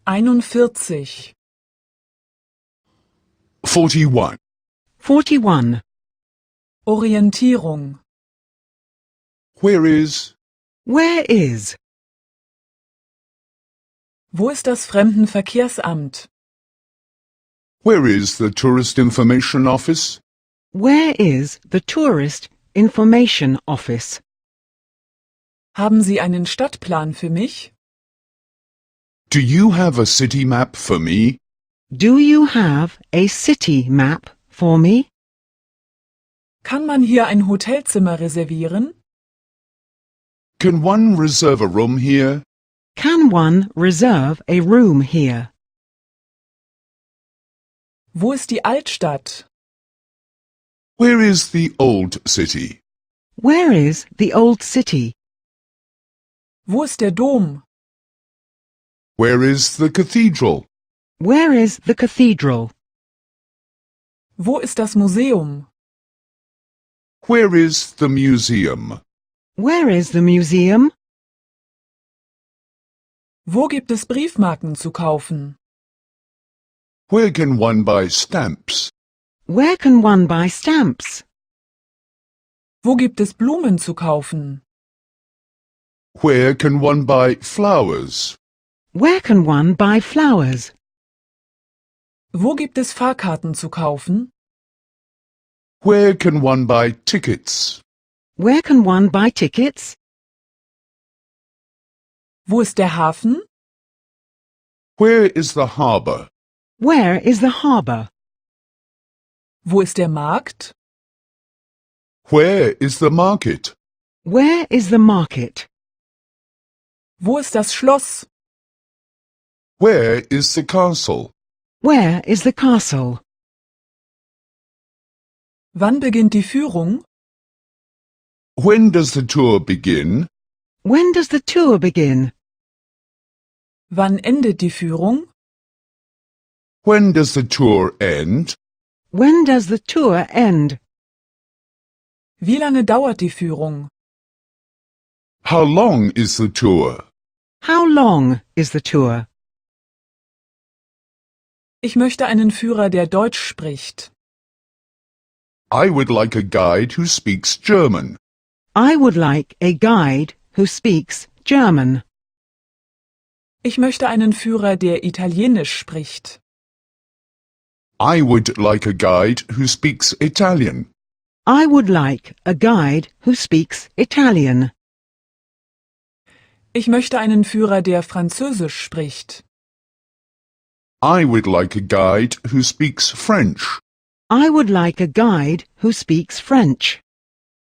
41. 41. 41. Orientierung. Where is? Where is? Wo ist das Fremdenverkehrsamt? Where is the Tourist Information Office? Where is the Tourist Information Office? Haben Sie einen Stadtplan für mich? Do you have a city map for me? Do you have a city map for me? Kann man hier ein Hotelzimmer reservieren? Can one reserve a room here? Can one reserve a room here? Wo ist die Altstadt? Where is the old city? Where is the old city? Wo ist der Dom? Where is the cathedral? Where is the cathedral? Wo ist das Museum? Where is the museum? Where is the museum? Wo gibt es Briefmarken zu kaufen? Where can one buy stamps? Where can one buy stamps? Wo gibt es Blumen zu kaufen? Where can one buy flowers? Where can one buy flowers? Wo gibt es Fahrkarten zu kaufen? Where can one buy tickets? Where can one buy tickets? Wo ist der Hafen? Where is the harbour? Where is the harbour? Wo ist der Markt? Where is the market? Where is the market? Wo ist das Schloss? Where is the castle? Where is the castle? Wann beginnt die Führung? When does the tour begin? When does the tour begin? Wann endet die Führung? When does the tour end? When does the tour end? Wie lange dauert die Führung? How long is the tour? How long is the tour? Ich möchte einen Führer, der Deutsch spricht. I would like a guide who speaks German. I would like a guide who speaks German. Ich möchte einen Führer, der Italienisch spricht. I would like a guide who speaks Italian. I would like a guide who speaks Italian. Ich möchte einen Führer, der Französisch spricht. I would like a guide who speaks French. I would like a guide who speaks French.